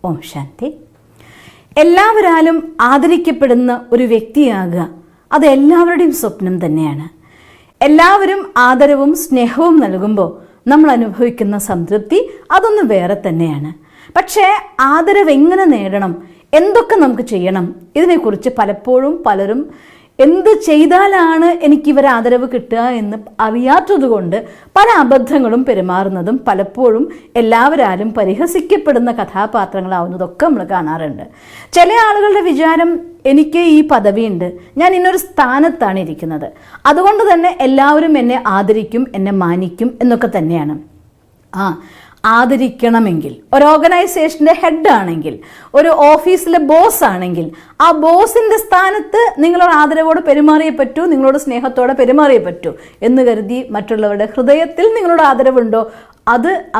ഓം ശാന്തി. എല്ലാവരാലും ആദരിക്കപ്പെടുന്ന ഒരു വ്യക്തിയാകുക, അത് എല്ലാവരുടെയും സ്വപ്നം തന്നെയാണ്. എല്ലാവരും ആദരവും സ്നേഹവും നൽകുമ്പോൾ നമ്മൾ അനുഭവിക്കുന്ന സംതൃപ്തി അതൊന്ന് വേറെ തന്നെയാണ്. പക്ഷേ ആദരവ് എങ്ങനെ നേടണം, എന്തൊക്കെ നമുക്ക് ചെയ്യണം, ഇതിനെക്കുറിച്ച് പലപ്പോഴും പലരും എന്ത് ചെയ്താലാണ് എനിക്കിവർ ആദരവ് കിട്ടുക എന്ന് അറിയാത്തതുകൊണ്ട് പല അബദ്ധങ്ങളും പെരുമാറുന്നതും പലപ്പോഴും എല്ലാവരാലും പരിഹസിക്കപ്പെടുന്ന കഥാപാത്രങ്ങളാവുന്നതൊക്കെ നമ്മൾ കാണാറുണ്ട്. ചില ആളുകളുടെ വിചാരം, എനിക്ക് ഈ പദവിയുണ്ട്, ഞാൻ ഇന്നൊരു സ്ഥാനത്താണ് ഇരിക്കുന്നത്, അതുകൊണ്ട് തന്നെ എല്ലാവരും എന്നെ ആദരിക്കും, എന്നെ മാനിക്കും എന്നൊക്കെ തന്നെയാണ്. ആദരിക്കണമെങ്കിൽ, ഒരു ഓർഗനൈസേഷൻ്റെ ഹെഡ് ആണെങ്കിൽ, ഒരു ഓഫീസിലെ ബോസ് ആണെങ്കിൽ, ആ ബോസിൻ്റെ സ്ഥാനത്ത് നിങ്ങളോട് ആദരവോടെ പെരുമാറിയേ പറ്റൂ, നിങ്ങളോട് സ്നേഹത്തോടെ പെരുമാറിയേ പറ്റൂ എന്ന് കരുതി മറ്റുള്ളവരുടെ ഹൃദയത്തിൽ നിങ്ങളോട് ആദരവുണ്ടോ,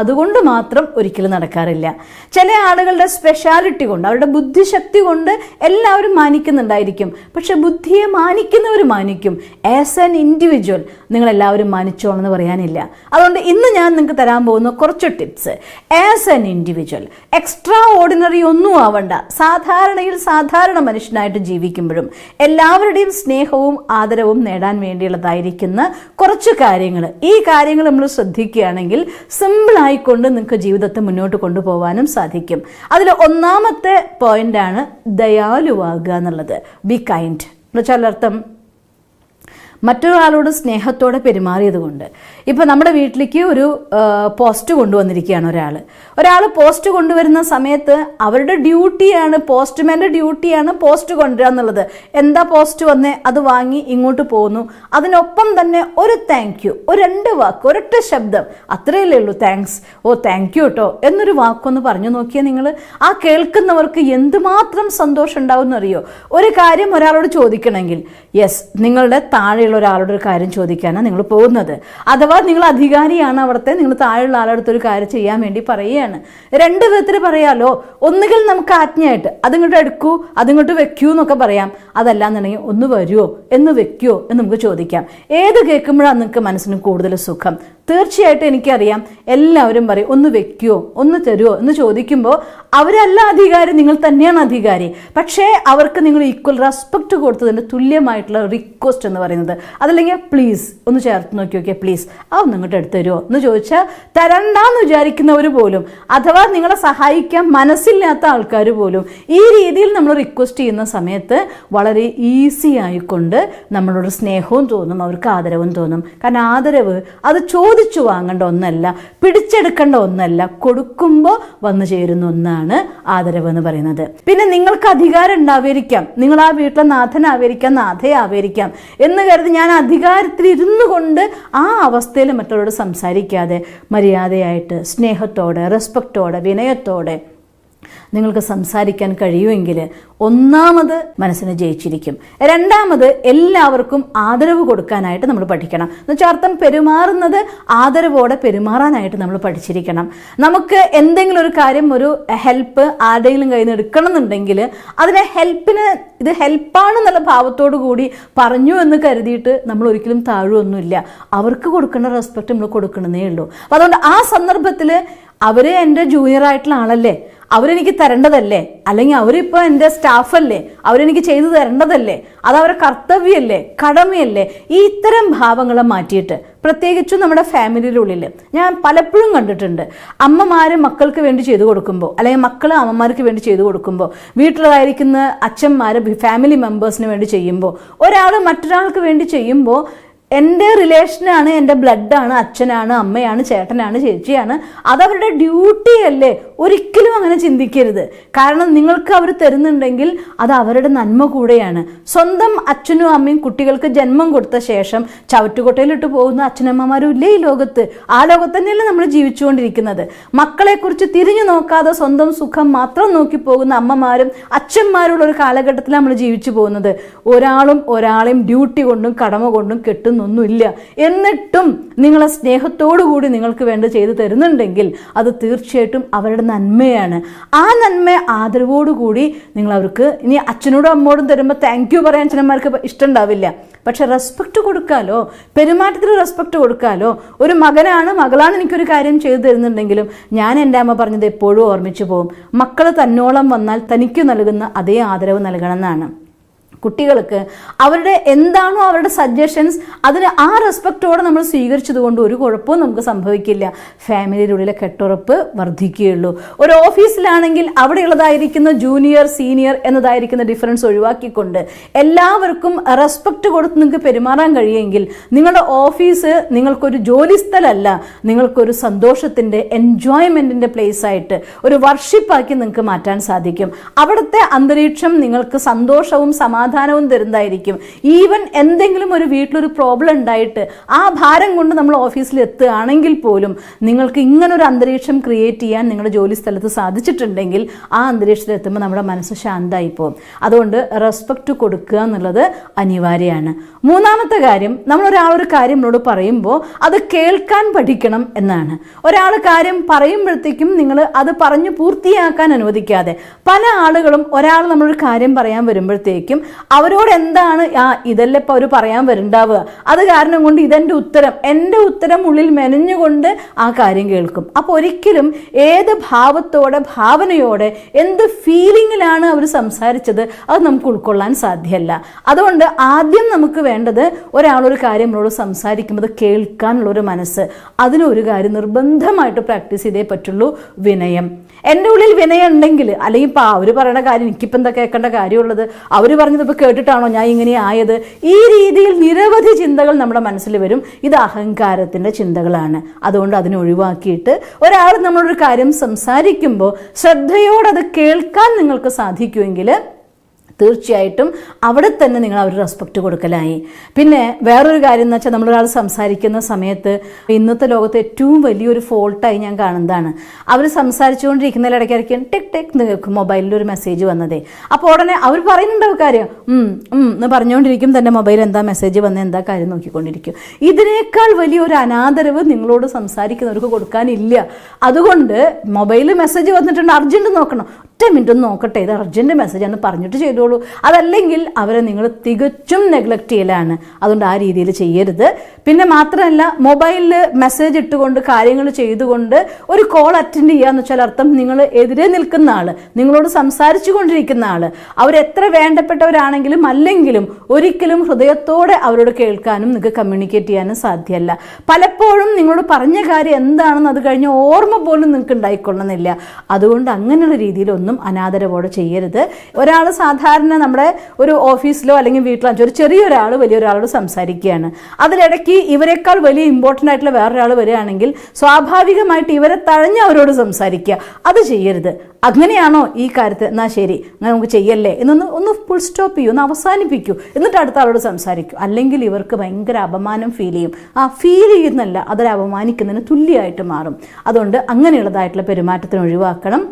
അതുകൊണ്ട് മാത്രം ഒരിക്കലും നടക്കാറില്ല. ചില ആളുകളുടെ സ്പെഷ്യാലിറ്റി കൊണ്ട്, അവരുടെ ബുദ്ധിശക്തി കൊണ്ട് എല്ലാവരും മാനിക്കുന്നുണ്ടായിരിക്കും. പക്ഷെ ബുദ്ധിയെ മാനിക്കുന്നവർ മാനിക്കും. ആസ് ആൻ ഇൻഡിവിജ്വൽ നിങ്ങളെല്ലാവരും മാനിച്ചോളെന്ന് പറയാനില്ല. അതുകൊണ്ട് ഇന്ന് ഞാൻ നിങ്ങൾക്ക് തരാൻ പോകുന്ന കുറച്ച് tips, as an individual extra ordinary ഒന്നും ആവണ്ട, സാധാരണയിൽ സാധാരണ മനുഷ്യനായിട്ട് ജീവിക്കുമ്പോഴും എല്ലാവരുടെയും സ്നേഹവും ആദരവും നേടാൻ വേണ്ടിയുള്ളതായിരിക്കുന്ന കുറച്ച് കാര്യങ്ങൾ. ഈ കാര്യങ്ങൾ നമ്മൾ ശ്രദ്ധിക്കുകയാണെങ്കിൽ സിമ്പിളായിക്കൊണ്ട് നിങ്ങൾക്ക് ജീവിതത്തെ മുന്നോട്ട് കൊണ്ടുപോകാനും സാധിക്കും. അതിൽ ഒന്നാമത്തെ പോയിന്റാണ് ദയാലുവാകുക എന്നുള്ളത്. ബി കൈൻഡ് എന്ന് വെച്ചാൽ അർത്ഥം മറ്റൊരാളോട് സ്നേഹത്തോടെ പെരുമാറിയത് കൊണ്ട്. ഇപ്പം നമ്മുടെ വീട്ടിലേക്ക് ഒരു പോസ്റ്റ് കൊണ്ടുവന്നിരിക്കുകയാണ് ഒരാൾ പോസ്റ്റ് കൊണ്ടുവരുന്ന സമയത്ത് അവരുടെ ഡ്യൂട്ടിയാണ്, പോസ്റ്റ്മാൻ്റെ ഡ്യൂട്ടിയാണ് പോസ്റ്റ് കൊണ്ടുവരിക എന്നുള്ളത്. എന്താ പോസ്റ്റ് വന്നേ, അത് വാങ്ങി ഇങ്ങോട്ട് പോകുന്നു. അതിനൊപ്പം തന്നെ ഒരു താങ്ക് യു, ഒരു 2 വാക്ക്, ഒരൊറ്റ ശബ്ദം, അത്രയല്ലേ ഉള്ളൂ, താങ്ക്സ്, ഓ താങ്ക് യു കേട്ടോ എന്നൊരു വാക്കൊന്ന് പറഞ്ഞു നോക്കിയാൽ നിങ്ങൾ ആ കേൾക്കുന്നവർക്ക് എന്തുമാത്രം സന്തോഷം ഉണ്ടാവും എന്നറിയോ. ഒരു കാര്യം ഒരാളോട് ചോദിക്കണമെങ്കിൽ, യെസ്, നിങ്ങളുടെ താഴെ ഒരാളോട് ഒരു കാര്യം ചോദിക്കാനാണ് നിങ്ങൾ പോകുന്നത്, അഥവാ നിങ്ങൾ അധികാരിയാണ് അവിടുത്തെ, നിങ്ങൾ താഴെയുള്ള ആളടുത്ത് ഒരു കാര്യം ചെയ്യാൻ വേണ്ടി പറയുകയാണ്. 2 വിധത്തിൽ പറയാലോ. ഒന്നുകിൽ നമുക്ക് ആജ്ഞയായിട്ട് അതിങ്ങോട്ട് എടുക്കൂ, അതിങ്ങോട്ട് വെക്കൂ എന്നൊക്കെ പറയാം. അതല്ലാന്നുണ്ടെങ്കിൽ ഒന്ന് വരുമോ, എന്ന് വെക്കുമോ എന്ന് നമുക്ക് ചോദിക്കാം. ഏത് കേൾക്കുമ്പോഴാണ് നിങ്ങൾക്ക് മനസ്സിന് കൂടുതൽ സുഖം? തീർച്ചയായിട്ടും എനിക്കറിയാം എല്ലാവരും പറയും ഒന്ന് വെക്കുമോ, ഒന്ന് തരുമോ എന്ന് ചോദിക്കുമ്പോൾ അവരല്ല അധികാരി, നിങ്ങൾ തന്നെയാണ് അധികാരി. പക്ഷേ അവർക്ക് നിങ്ങൾ ഈക്വൽ റെസ്പെക്റ്റ് കൊടുത്തതിൻ്റെ തുല്യമായിട്ടുള്ള റിക്വസ്റ്റ് എന്ന് പറയുന്നത്, അതല്ലെങ്കിൽ പ്ലീസ് ഒന്ന് ചേർത്ത് നോക്കിയോക്കെ, പ്ലീസ് അതൊന്നും ഇങ്ങോട്ട് എടുത്തു തരുമോ എന്ന് ചോദിച്ചാൽ തരണ്ടാന്ന് വിചാരിക്കുന്നവർ പോലും, അഥവാ നിങ്ങളെ സഹായിക്കാൻ മനസ്സില്ലാത്ത ആൾക്കാർ പോലും ഈ രീതിയിൽ നമ്മൾ റിക്വസ്റ്റ് ചെയ്യുന്ന സമയത്ത് വളരെ ഈസി ആയിക്കൊണ്ട് നമ്മളോട് സ്നേഹവും തോന്നും, അവർക്ക് ആദരവും തോന്നും. കാരണം ആദരവ് അത് ചോദിച്ചു വാങ്ങേണ്ട ഒന്നല്ല, പിടിച്ചെടുക്കേണ്ട ഒന്നല്ല, കൊടുക്കുമ്പോൾ വന്നു ചേരുന്ന ഒന്നാണ് ആദരവ് എന്ന് പറയുന്നത്. പിന്നെ നിങ്ങൾക്ക് അധികാരം ഉണ്ടാവായിരിക്കാം, നിങ്ങൾ ആ വീട്ടിലെ നാഥനാവായിരിക്കാം, നാഥയാവായിരിക്കാം എന്ന് കരുതി ഞാൻ അധികാരത്തിൽ ഇരുന്നു കൊണ്ട് ആ അവസ്ഥയിൽ മറ്റുള്ളവരോട് സംസാരിക്കാതെ മര്യാദയായിട്ട് സ്നേഹത്തോടെ റെസ്പെക്റ്റോടെ വിനയത്തോടെ നിങ്ങൾക്ക് സംസാരിക്കാൻ കഴിയുമെങ്കിൽ ഒന്നാമത് മനസ്സിനെ ജയിച്ചിരിക്കും. രണ്ടാമത് എല്ലാവർക്കും ആദരവ് കൊടുക്കാനായിട്ട് നമ്മൾ പഠിക്കണം. എന്നുവെച്ചാൽ അർത്ഥം പെരുമാറുന്നത് ആദരവോടെ പെരുമാറാനായിട്ട് നമ്മൾ പഠിച്ചിരിക്കണം. നമുക്ക് എന്തെങ്കിലും ഒരു കാര്യം, ഒരു ഹെൽപ്പ് ആരുടെയെങ്കിലും കയ്യിൽ നിന്ന് എടുക്കണം എന്നുണ്ടെങ്കിൽ അതിനെ ഇത് ഹെൽപ്പാണെന്നുള്ള ഭാവത്തോടു കൂടി പറഞ്ഞു എന്ന് കരുതിയിട്ട് നമ്മൾ ഒരിക്കലും താഴുവൊന്നുമില്ല. അവർക്ക് കൊടുക്കേണ്ട റെസ്പെക്റ്റ് നമ്മൾ കൊടുക്കണമെന്നേ ഉള്ളൂ. അപ്പം അതുകൊണ്ട് ആ സന്ദർഭത്തിൽ അവർ എൻ്റെ ജൂനിയർ ആയിട്ടുള്ള ആളല്ലേ, അവരെനിക്ക് തരേണ്ടതല്ലേ, അല്ലെങ്കിൽ അവരിപ്പോൾ എൻ്റെ സ്റ്റാഫല്ലേ, അവരെനിക്ക് ചെയ്തു തരേണ്ടതല്ലേ, അതവരുടെ കർത്തവ്യമല്ലേ, കടമയല്ലേ, ഈ ഇത്തരം ഭാവങ്ങളെ മാറ്റിയിട്ട് പ്രത്യേകിച്ചും നമ്മുടെ ഫാമിലിയിലുള്ളിൽ ഞാൻ പലപ്പോഴും കണ്ടിട്ടുണ്ട്. അമ്മമാർ മക്കൾക്ക് വേണ്ടി ചെയ്തു കൊടുക്കുമ്പോൾ, അല്ലെങ്കിൽ മക്കൾ അമ്മമാർക്ക് വേണ്ടി ചെയ്തു കൊടുക്കുമ്പോൾ, വീട്ടിലായിരിക്കുന്ന അച്ഛന്മാർ ഫാമിലി മെമ്പേഴ്സിന് വേണ്ടി ചെയ്യുമ്പോൾ, ഒരാൾ മറ്റൊരാൾക്ക് വേണ്ടി ചെയ്യുമ്പോൾ എൻ്റെ റിലേഷനാണ്, എൻ്റെ ബ്ലഡാണ്, അച്ഛനാണ്, അമ്മയാണ്, ചേട്ടനാണ്, ചേച്ചിയാണ്, അതവരുടെ ഡ്യൂട്ടി അല്ലേ. ഒരിക്കലും അങ്ങനെ ചിന്തിക്കരുത്. കാരണം നിങ്ങൾക്ക് അവർ തരുന്നുണ്ടെങ്കിൽ അത് അവരുടെ നന്മ കൂടെയാണ്. സ്വന്തം അച്ഛനും അമ്മയും കുട്ടികൾക്ക് ജന്മം കൊടുത്ത ശേഷം ചവറ്റുകൊട്ടയിലിട്ട് പോകുന്ന അച്ഛനമ്മമാരും ഇല്ലേ ഈ ലോകത്ത്. ആ ലോകത്ത് തന്നെയല്ലേ നമ്മൾ ജീവിച്ചുകൊണ്ടിരിക്കുന്നത്. മക്കളെക്കുറിച്ച് തിരിഞ്ഞു നോക്കാതെ സ്വന്തം സുഖം മാത്രം നോക്കി പോകുന്ന അമ്മമാരും അച്ഛന്മാരുള്ള ഒരു കാലഘട്ടത്തിൽ നമ്മൾ ജീവിച്ചു പോകുന്നത്. ഒരാളെയും ഡ്യൂട്ടി കൊണ്ടും കടമ കൊണ്ടും കെട്ടും എന്നൊന്നുമില്ല. എന്നിട്ടും നിങ്ങളെ സ്നേഹത്തോടു കൂടി നിങ്ങൾക്ക് വേണ്ട ചെയ്തു തരുന്നുണ്ടെങ്കിൽ അത് തീർച്ചയായിട്ടും അവരുടെ നന്മയാണ്. ആ നന്മ ആദരവോടുകൂടി നിങ്ങൾ അവർക്ക്, ഇനി അച്ഛനോടും അമ്മോടും തരുമ്പോൾ താങ്ക് യു പറയാൻ അച്ഛനന്മാർക്ക് ഇഷ്ടമുണ്ടാവില്ല, പക്ഷെ റെസ്പെക്റ്റ് കൊടുക്കാലോ, പെരുമാറ്റത്തിൽ റെസ്പെക്റ്റ് കൊടുക്കാലോ. ഒരു മകളാണ് എനിക്കൊരു കാര്യം ചെയ്തു തരുന്നുണ്ടെങ്കിലും ഞാൻ എൻ്റെ അമ്മ പറഞ്ഞത് എപ്പോഴും ഓർമ്മിച്ചു പോകും, മക്കൾ തന്നോളം വന്നാൽ തനിക്ക് നൽകുന്ന അതേ ആദരവ് നൽകണം എന്നാണ്. കുട്ടികൾക്ക് അവരുടെ എന്താണോ അവരുടെ സജഷൻസ് അതിന് ആ റെസ്പെക്റ്റോടെ നമ്മൾ സ്വീകരിച്ചത് കൊണ്ട് ഒരു കുഴപ്പവും നമുക്ക് സംഭവിക്കില്ല. ഫാമിലിയുടെ ഉള്ളിലെ കെട്ടുറപ്പ് വർദ്ധിക്കുകയുള്ളൂ. ഒരു ഓഫീസിലാണെങ്കിൽ അവിടെയുള്ളതായിരിക്കുന്ന ജൂനിയർ സീനിയർ എന്നതായിരിക്കുന്ന ഡിഫറൻസ് ഒഴിവാക്കിക്കൊണ്ട് എല്ലാവർക്കും റെസ്പെക്റ്റ് കൊടുത്ത് നിങ്ങൾക്ക് പെരുമാറാൻ കഴിയുമെങ്കിൽ നിങ്ങളുടെ ഓഫീസ് നിങ്ങൾക്കൊരു ജോലി സ്ഥലമല്ല, നിങ്ങൾക്കൊരു സന്തോഷത്തിൻ്റെ എൻജോയ്മെൻറ്റിൻ്റെ പ്ലേസ് ആയിട്ട് ഒരു വർഷിപ്പാക്കി നിങ്ങൾക്ക് മാറ്റാൻ സാധിക്കും. അവിടുത്തെ അന്തരീക്ഷം നിങ്ങൾക്ക് സന്തോഷവും സമാധാനവും തരുന്നതായിരിക്കും. ഈവൻ എന്തെങ്കിലും ഒരു വീട്ടിലൊരു പ്രോബ്ലം ഉണ്ടായിട്ട് ആ ഭാരം കൊണ്ട് നമ്മൾ ഓഫീസിൽ എത്തുകയാണെങ്കിൽ പോലും നിങ്ങൾക്ക് ഇങ്ങനൊരു അന്തരീക്ഷം ക്രിയേറ്റ് ചെയ്യാൻ നിങ്ങളുടെ ജോലി സ്ഥലത്ത് സാധിച്ചിട്ടുണ്ടെങ്കിൽ ആ അന്തരീക്ഷത്തിൽ എത്തുമ്പോൾ നമ്മുടെ മനസ്സ് ശാന്തമായി പോകും. അതുകൊണ്ട് റെസ്പെക്റ്റ് കൊടുക്കുക എന്നുള്ളത് അനിവാര്യമാണ്. മൂന്നാമത്തെ കാര്യം, നമ്മളൊരാളൊരു കാര്യം നമ്മളോട് പറയുമ്പോൾ അത് കേൾക്കാൻ പഠിക്കണം എന്നാണ്. ഒരാൾ കാര്യം പറയുമ്പോഴത്തേക്കും നിങ്ങൾ അത് പറഞ്ഞു പൂർത്തിയാക്കാൻ അനുവദിക്കാതെ, പല ആളുകളും ഒരാൾ നമ്മളൊരു കാര്യം പറയാൻ വരുമ്പോഴത്തേക്കും അവരോട് എന്താണ് ഇതല്ലേ ഇപ്പം അവർ പറയാൻ വരുന്നുണ്ടാവുക, അത് കാരണം കൊണ്ട് ഇതെൻ്റെ ഉത്തരം, എൻ്റെ ഉത്തരം ഉള്ളിൽ മെനഞ്ഞുകൊണ്ട് ആ കാര്യം കേൾക്കും. അപ്പോൾ ഒരിക്കലും ഏത് ഭാവത്തോടെ ഭാവനയോടെ എന്ത് ഫീലിങ്ങിലാണ് അവർ സംസാരിച്ചത് അത് നമുക്ക് ഉൾക്കൊള്ളാൻ സാധ്യമല്ല. അതുകൊണ്ട് ആദ്യം നമുക്ക് വേണ്ടത് ഒരാളൊരു കാര്യം നമ്മളോട് സംസാരിക്കുമ്പോൾ കേൾക്കാനുള്ളൊരു മനസ്സ്. അതിനൊരു കാര്യം നിർബന്ധമായിട്ട് പ്രാക്ടീസ് ചെയ്തേ പറ്റുള്ളൂ, വിനയം. എൻ്റെ ഉള്ളിൽ വിനയം ഉണ്ടെങ്കിൽ, അല്ലെങ്കിൽ ഇപ്പോൾ അവർ പറയുന്ന കാര്യം എനിക്കിപ്പോൾ എന്താ കേൾക്കേണ്ട കാര്യമുള്ളത്, അവർ പറഞ്ഞത് ഇപ്പോൾ കേട്ടിട്ടാണോ ഞാൻ ഇങ്ങനെ ആയത്, ഈ രീതിയിൽ നിരവധി ചിന്തകൾ നമ്മുടെ മനസ്സിൽ വരും. ഇത് അഹങ്കാരത്തിൻ്റെ ചിന്തകളാണ്. അതുകൊണ്ട് അതിനെ ഒഴിവാക്കിയിട്ട് ഒരാൾ നമ്മളൊരു കാര്യം സംസാരിക്കുമ്പോൾ ശ്രദ്ധയോടെ കേൾക്കാൻ നിങ്ങൾക്ക് സാധിക്കുമെങ്കിൽ തീർച്ചയായിട്ടും അവിടെ തന്നെ നിങ്ങൾ അവർ റെസ്പെക്റ്റ് കൊടുക്കലായി. പിന്നെ വേറൊരു കാര്യം എന്ന് വെച്ചാൽ, നമ്മളൊരാൾ സംസാരിക്കുന്ന സമയത്ത് ഇന്നത്തെ ലോകത്ത് ഏറ്റവും വലിയൊരു ഫോൾട്ടായി ഞാൻ കാണുന്നതാണ്, അവർ സംസാരിച്ചുകൊണ്ടിരിക്കുന്നതിൽ ഇടയ്ക്കിടയ്ക്ക് ടെക് ടെക് എന്ന് മൊബൈലിൽ ഒരു മെസ്സേജ് വന്നതേ. അപ്പോൾ ഉടനെ അവർ പറയുന്നുണ്ടാവും കാര്യം എന്ന് പറഞ്ഞുകൊണ്ടിരിക്കും, തന്നെ മൊബൈൽ എന്താ മെസ്സേജ് വന്നത് എന്താ കാര്യം നോക്കിക്കൊണ്ടിരിക്കും. ഇതിനേക്കാൾ വലിയൊരു അനാദരവ് നിങ്ങളോട് സംസാരിക്കുന്നവർക്ക് കൊടുക്കാനില്ല. അതുകൊണ്ട് മൊബൈലിൽ മെസ്സേജ് വന്നിട്ടുണ്ട്, അർജൻറ്റ് നോക്കണം, 10 മിനിറ്റ് ഒന്ന് നോക്കട്ടെ, ഇത് അർജൻറ്റ് മെസ്സേജ് എന്ന് പറഞ്ഞിട്ട് ചെയ്തോളൂ. അതല്ലെങ്കിൽ അവരെ നിങ്ങൾ തികച്ചും നെഗ്ലക്റ്റ് ചെയ്യലാണ്. അതുകൊണ്ട് ആ രീതിയിൽ ചെയ്യരുത്. പിന്നെ മാത്രമല്ല, മൊബൈലിൽ മെസ്സേജ് ഇട്ടുകൊണ്ട് കാര്യങ്ങൾ ചെയ്തുകൊണ്ട് ഒരു കോൾ അറ്റൻഡ് ചെയ്യാന്ന് വെച്ചാൽ അർത്ഥം നിങ്ങൾ എതിരെ നിൽക്കുന്ന ആൾ, നിങ്ങളോട് സംസാരിച്ചു കൊണ്ടിരിക്കുന്ന ആൾ, അവരെത്ര വേണ്ടപ്പെട്ടവരാണെങ്കിലും അല്ലെങ്കിലും ഒരിക്കലും ഹൃദയത്തോടെ അവരോട് കേൾക്കാനും നിങ്ങൾക്ക് കമ്മ്യൂണിക്കേറ്റ് ചെയ്യാനും സാധ്യമല്ല. പലപ്പോഴും നിങ്ങളോട് പറഞ്ഞ കാര്യം എന്താണെന്ന് അത് കഴിഞ്ഞ് ഓർമ്മ പോലും നിങ്ങൾക്ക് ഉണ്ടായിക്കൊള്ളുന്നില്ല. അതുകൊണ്ട് അങ്ങനെയുള്ള രീതിയിലൊന്നും അനാദരവോടെ ചെയ്യരുത്. ഒരാൾ സാധാരണ നമ്മുടെ ഒരു ഓഫീസിലോ അല്ലെങ്കിൽ വീട്ടിലോ ഒരു ചെറിയൊരാൾ വലിയൊരാളോട് സംസാരിക്കുകയാണ്, അതിലിടയ്ക്ക് ഇവരെക്കാൾ വലിയ ഇമ്പോർട്ടൻ്റ് ആയിട്ടുള്ള വേറൊരാൾ വരികയാണെങ്കിൽ സ്വാഭാവികമായിട്ട് ഇവരെ തഴഞ്ഞ് അവരോട് സംസാരിക്കുക. അത് ചെയ്യരുത്. അങ്ങനെയാണോ ഈ കാര്യത്തിൽ, എന്നാൽ ശരി അങ്ങനെ നമുക്ക് ചെയ്യല്ലേ എന്നൊന്ന് ഫുൾ സ്റ്റോപ്പ് ചെയ്യൂ, ഒന്ന് അവസാനിപ്പിക്കൂ, എന്നിട്ട് അടുത്ത ആളോട് സംസാരിക്കൂ. അല്ലെങ്കിൽ ഇവർക്ക് ഭയങ്കര അപമാനം ഫീൽ ചെയ്യും. ആ ഫീൽ ചെയ്യുന്നല്ല, അതൊരു അപമാനിക്കുന്നതിന് തുല്യമായിട്ട് മാറും. അതുകൊണ്ട് അങ്ങനെയുള്ളതായിട്ടുള്ള പെരുമാറ്റത്തിന് ഒഴിവാക്കണം.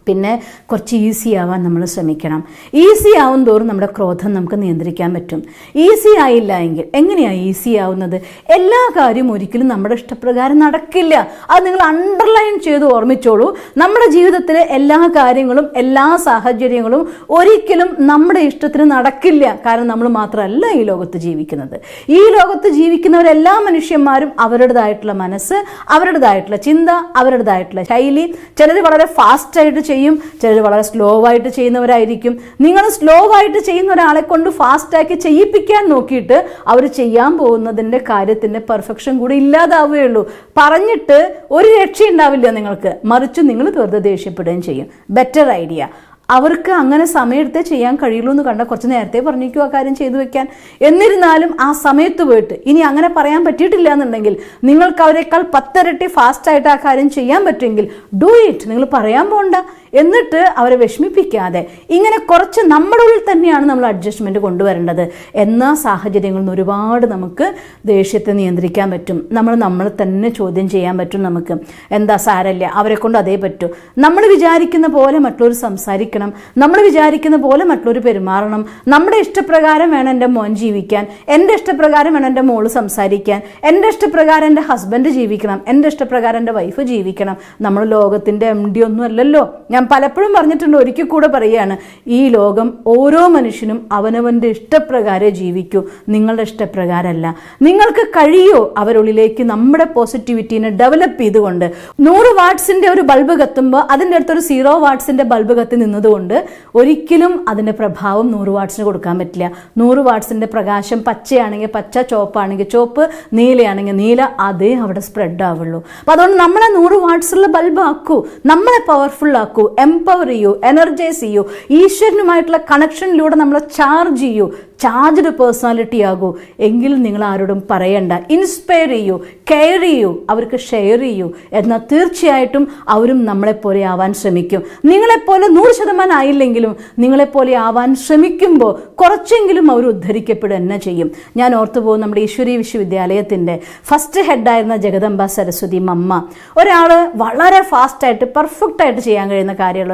പിന്നെ കുറച്ച് ഈസി ആവാൻ നമ്മൾ ശ്രമിക്കണം. ഈസി ആവും തോറും നമ്മുടെ ക്രോധം നമുക്ക് നിയന്ത്രിക്കാൻ പറ്റും. ഈസി ആയില്ല എങ്കിൽ എങ്ങനെയാണ് ഈസി ആവുന്നത്? എല്ലാ കാര്യവും ഒരിക്കലും നമ്മുടെ ഇഷ്ടപ്രകാരം നടക്കില്ല. അത് നിങ്ങൾ അണ്ടർലൈൻ ചെയ്ത് ഓർമ്മിച്ചോളൂ. നമ്മുടെ ജീവിതത്തിലെ എല്ലാ കാര്യങ്ങളും എല്ലാ സാഹചര്യങ്ങളും ഒരിക്കലും നമ്മുടെ ഇഷ്ടത്തിന് നടക്കില്ല. കാരണം നമ്മൾ മാത്രമല്ല ഈ ലോകത്ത് ജീവിക്കുന്നത്. ഈ ലോകത്ത് ജീവിക്കുന്നവരെല്ലാ മനുഷ്യന്മാരും അവരുടേതായിട്ടുള്ള മനസ്സ്, അവരുടേതായിട്ടുള്ള ചിന്ത, അവരുടേതായിട്ടുള്ള ശൈലി. ചിലർ വളരെ ഫാസ്റ്റായിട്ട് ചെയ്യും, ചിലർ വളരെ സ്ലോ ആയിട്ട് ചെയ്യുന്നവരായിരിക്കും. നിങ്ങൾ സ്ലോ ആയിട്ട് ചെയ്യുന്ന ഒരാളെ കൊണ്ട് ഫാസ്റ്റാക്കി ചെയ്യിപ്പിക്കാൻ നോക്കിയിട്ട് അവർ ചെയ്യാൻ പോകുന്നതിൻ്റെ കാര്യത്തിൻ്റെ പെർഫെക്ഷൻ കൂടി ഇല്ലാതാവുകയുള്ളൂ. പറഞ്ഞിട്ട് ഒരു രക്ഷയുണ്ടാവില്ല നിങ്ങൾക്ക്, മറിച്ച് നിങ്ങൾ വെറുതെ ദേഷ്യപ്പെടുകയും ചെയ്യും. ബെറ്റർ ഐഡിയ, അവർക്ക് അങ്ങനെ സമയത്തെ ചെയ്യാൻ കഴിയുള്ളൂ എന്ന് കണ്ടാൽ കുറച്ച് നേരത്തെ പറഞ്ഞിരിക്കും ആ കാര്യം ചെയ്തു വെക്കാൻ. എന്നിരുന്നാലും ആ സമയത്ത് പോയിട്ട് ഇനി അങ്ങനെ പറയാൻ പറ്റിയിട്ടില്ല എന്നുണ്ടെങ്കിൽ നിങ്ങൾക്ക് അവരെക്കാൾ 10 ഇരട്ടി ഫാസ്റ്റായിട്ട് ആ കാര്യം ചെയ്യാൻ പറ്റുമെങ്കിൽ ഡു ഇറ്റ്. നിങ്ങൾ പറയാൻ പോകണ്ട, എന്നിട്ട് അവരെ വിഷമിപ്പിക്കാതെ ഇങ്ങനെ കുറച്ച് നമ്മുടെ ഉള്ളിൽ തന്നെയാണ് നമ്മൾ അഡ്ജസ്റ്റ്മെൻറ്റ് കൊണ്ടുവരേണ്ടത്. എന്നാ സാഹചര്യങ്ങളിൽ നിന്ന് ഒരുപാട് നമുക്ക് ദേഷ്യത്തെ നിയന്ത്രിക്കാൻ പറ്റും. നമ്മളെ തന്നെ ചോദ്യം ചെയ്യാൻ പറ്റും. നമുക്ക് എന്താ സാരമില്ല, അവരെ കൊണ്ട് അതേ പറ്റൂ. നമ്മൾ വിചാരിക്കുന്ന പോലെ മറ്റുള്ളവർ സംസാരിക്കണം, നമ്മൾ വിചാരിക്കുന്ന പോലെ മറ്റുള്ളവർ പെരുമാറണം. നമ്മുടെ ഇഷ്ടപ്രകാരം വേണം എൻ്റെ മോൻ ജീവിക്കാൻ, എൻ്റെ ഇഷ്ടപ്രകാരം വേണം എൻ്റെ മോള് സംസാരിക്കാൻ, എൻ്റെ ഇഷ്ടപ്രകാരം എൻ്റെ ഹസ്ബൻഡ് ജീവിക്കണം, എൻ്റെ ഇഷ്ടപ്രകാരം എൻ്റെ വൈഫ് ജീവിക്കണം. നമ്മൾ ലോകത്തിൻ്റെ MD ഒന്നും അല്ലല്ലോ. ഞാൻ പലപ്പോഴും പറഞ്ഞിട്ടുണ്ട്, ഒരിക്കൽ കൂടെ പറയുകയാണ്, ഈ ലോകം ഓരോ മനുഷ്യനും അവനവൻ്റെ ഇഷ്ടപ്രകാരം ജീവിക്കൂ, നിങ്ങളുടെ ഇഷ്ടപ്രകാരമല്ല. നിങ്ങൾക്ക് കഴിയോ അവരുള്ളിലേക്ക് നമ്മുടെ പോസിറ്റിവിറ്റീനെ ഡെവലപ്പ് ചെയ്തുകൊണ്ട് 100 വാട്ട്സിൻ്റെ ഒരു ബൾബ് കത്തുമ്പോൾ അതിൻ്റെ അടുത്തൊരു 0 വാട്ട്സിൻ്റെ ബൾബ് കത്തി നിന്നതുകൊണ്ട് ഒരിക്കലും അതിൻ്റെ പ്രഭാവം 100 വാട്ട്സിന് കൊടുക്കാൻ പറ്റില്ല. 100 വാട്ട്സിൻ്റെ പ്രകാശം പച്ചയാണെങ്കിൽ പച്ച, ചോപ്പാണെങ്കിൽ ചോപ്പ്, നീലയാണെങ്കിൽ നീല, അതേ അവിടെ സ്പ്രെഡ് ആവുള്ളൂ. അപ്പം അതുകൊണ്ട് നമ്മളെ 100 വാട്ട്സുള്ള ബൾബ് ആക്കൂ, നമ്മളെ പവർഫുൾ ആക്കൂ, എംപവർ ചെയ്യൂ, എനർജൈസ് ചെയ്യൂ, ഈശ്വരനുമായിട്ടുള്ള കണക്ഷനിലൂടെ നമ്മളെ ചാർജ് ചെയ്യൂ, ചാർജ്ഡ് പേഴ്സണാലിറ്റി ആകൂ. എങ്കിൽ നിങ്ങൾ ആരോടും പറയണ്ട, ഇൻസ്പയർ ചെയ്യൂ, കെയർ ചെയ്യൂ, അവർക്ക് ഷെയർ ചെയ്യൂ. എന്നാൽ തീർച്ചയായിട്ടും അവരും നമ്മളെപ്പോലെ ആവാൻ ശ്രമിക്കും. നിങ്ങളെപ്പോലെ 100% ആയില്ലെങ്കിലും നിങ്ങളെപ്പോലെ ആവാൻ ശ്രമിക്കുമ്പോൾ കുറച്ചെങ്കിലും അവർ ഉദ്ധരിക്കപ്പെടുക തന്നെ ചെയ്യും. ഞാൻ ഓർത്തു പോകും, നമ്മുടെ ഈശ്വരീയ വിശ്വവിദ്യാലയത്തിൻ്റെ ഫസ്റ്റ് ഹെഡായിരുന്ന ജഗദംബ സരസ്വതി മമ്മ, ഒരാൾ വളരെ ഫാസ്റ്റായിട്ട് പെർഫെക്റ്റായിട്ട് ചെയ്യാൻ കഴിയുന്ന കാര്യമുള്ള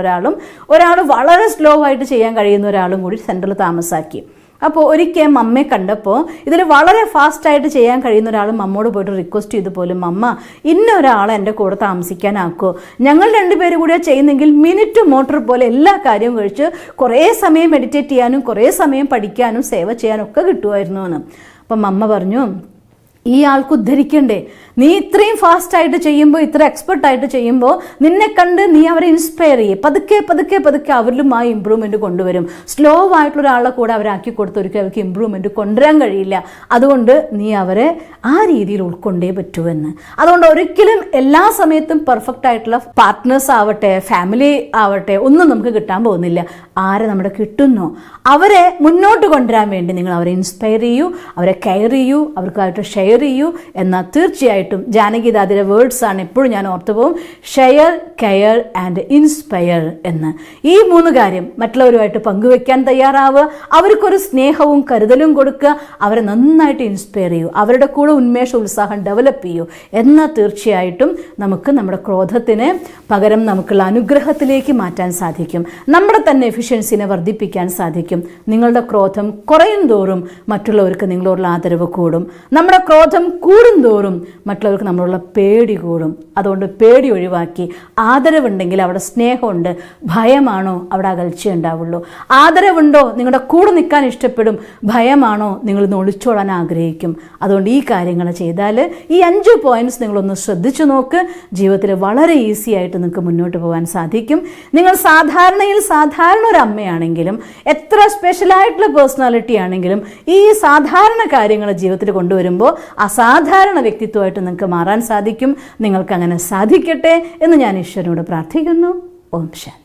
ഒരാൾ വളരെ സ്ലോ ആയിട്ട് ചെയ്യാൻ കഴിയുന്ന ഒരാളും കൂടി സെൻറ്ററിൽ താമസാക്കി. അപ്പോൾ ഒരിക്കൽ മമ്മയെ കണ്ടപ്പോൾ ഇതിൽ വളരെ ഫാസ്റ്റായിട്ട് ചെയ്യാൻ കഴിയുന്ന ഒരാൾ മമ്മോട് പോയിട്ട് റിക്വസ്റ്റ് ചെയ്തു പോലും, മമ്മ ഇന്ന ഒരാളെ എൻ്റെ കൂടെ താമസിക്കാനാക്കുമോ, ഞങ്ങൾ 2 പേര് കൂടിയാണ് ചെയ്യുന്നെങ്കിൽ മിനിറ്റ് മോട്ടർ പോലെ എല്ലാ കാര്യവും കഴിച്ച് കുറേ സമയം മെഡിറ്റേറ്റ് ചെയ്യാനും കുറേ സമയം പഠിക്കാനും സേവ ചെയ്യാനും ഒക്കെ കിട്ടുമായിരുന്നു എന്ന്. അപ്പം മമ്മ പറഞ്ഞു, ഈ ആൾക്ക് ഉദ്ധരിക്കണ്ടേ, നീ ഇത്രയും ഫാസ്റ്റായിട്ട് ചെയ്യുമ്പോൾ, ഇത്ര എക്സ്പെർട്ടായിട്ട് ചെയ്യുമ്പോൾ നിന്നെ കണ്ട് നീ അവരെ ഇൻസ്പയർ ചെയ്യും. പതുക്കെ പതുക്കെ പതുക്കെ അവരിലും ആ ഇമ്പ്രൂവ്മെൻറ്റ് കൊണ്ടുവരും. സ്ലോ ആയിട്ടുള്ള ഒരാളെ കൂടെ അവരാക്കി കൊടുത്ത് ഒരിക്കലും അവർക്ക് ഇമ്പ്രൂവ്മെൻറ്റ് കൊണ്ടുവരാൻ കഴിയില്ല. അതുകൊണ്ട് നീ അവരെ ആ രീതിയിൽ ഉൾക്കൊണ്ടേ പറ്റുമെന്ന്. അതുകൊണ്ട് ഒരിക്കലും എല്ലാ സമയത്തും പെർഫെക്റ്റ് ആയിട്ടുള്ള പാർട്ട്നേഴ്സ് ആവട്ടെ, ഫാമിലി ആവട്ടെ, ഒന്നും നമുക്ക് കിട്ടാൻ പോകുന്നില്ല. ആരെ നമ്മുടെ കിട്ടുന്നോ അവരെ മുന്നോട്ട് കൊണ്ടുവരാൻ വേണ്ടി നിങ്ങൾ അവരെ ഇൻസ്പയർ ചെയ്യൂ, അവരെ കെയർ ചെയ്യൂ, അവർക്കായിട്ട് ഷെയർ ചെയ്യൂ. എന്നാൽ തീർച്ചയായിട്ടും ജാനകിദാദിയുടെ വേർഡ്സ് ആണ് എപ്പോഴും ഞാൻ ഓർത്തുപോകും, ഷെയർ, കെയർ ആൻഡ് ഇൻസ്പയർ എന്ന്. ഈ 3 കാര്യം മറ്റുള്ളവരുമായിട്ട് പങ്കുവെക്കാൻ തയ്യാറാവുക, അവർക്കൊരു സ്നേഹവും കരുതലും കൊടുക്കുക, അവരെ നന്നായിട്ട് ഇൻസ്പയർ ചെയ്യൂ, അവരുടെ കൂടെ ഉന്മേഷ ഉത്സാഹം ഡെവലപ്പ് ചെയ്യൂ. എന്നാൽ തീർച്ചയായിട്ടും നമുക്ക് നമ്മുടെ ക്രോധത്തിന് പകരം നമുക്കുള്ള അനുഗ്രഹത്തിലേക്ക് മാറ്റാൻ സാധിക്കും, നമ്മുടെ തന്നെ എഫിഷ്യൻസിനെ വർദ്ധിപ്പിക്കാൻ സാധിക്കും. നിങ്ങളുടെ ക്രോധം കുറയും തോറും മറ്റുള്ളവർക്ക് നിങ്ങളോടുള്ള ആദരവ് കൂടും. നമ്മുടെ ക്രോധം കൂടുന്തോറും മറ്റുള്ളവർക്ക് നമ്മളുള്ള പേടി കൂടും. അതുകൊണ്ട് പേടി ഒഴിവാക്കി ആദരവുണ്ടെങ്കിൽ അവിടെ സ്നേഹമുണ്ട്. ഭയമാണോ അവിടെ അകൽച്ച ഉണ്ടാവുള്ളൂ. ആദരവുണ്ടോ നിങ്ങളുടെ കൂടെ നിൽക്കാൻ ഇഷ്ടപ്പെടും. ഭയമാണോ നിങ്ങൾ ഒളിച്ചോടാൻ ആഗ്രഹിക്കും. അതുകൊണ്ട് ഈ കാര്യങ്ങൾ ചെയ്താൽ ഈ 5 പോയിന്റ്സ് നിങ്ങളൊന്ന് ശ്രദ്ധിച്ചു നോക്ക്. ജീവിതത്തിൽ വളരെ ഈസി ആയിട്ട് നിങ്ങൾക്ക് മുന്നോട്ട് പോകാൻ സാധിക്കും. നിങ്ങൾ സാധാരണ ഒരു അമ്മയാണെങ്കിലും എത്ര സ്പെഷ്യലായിട്ടുള്ള പേഴ്സണാലിറ്റി ആണെങ്കിലും ഈ സാധാരണ കാര്യങ്ങൾ ജീവിതത്തിൽ കൊണ്ടുവരുമ്പോൾ അസാധാരണ വ്യക്തിത്വമായിട്ട് നിങ്ങൾക്ക് മാറാൻ സാധിക്കും. നിങ്ങൾക്ക് അങ്ങനെ സാധിക്കട്ടെ എന്ന് ഞാൻ ഈശ്വരനോട് പ്രാർത്ഥിക്കുന്നു. ഓം ശാന്തി.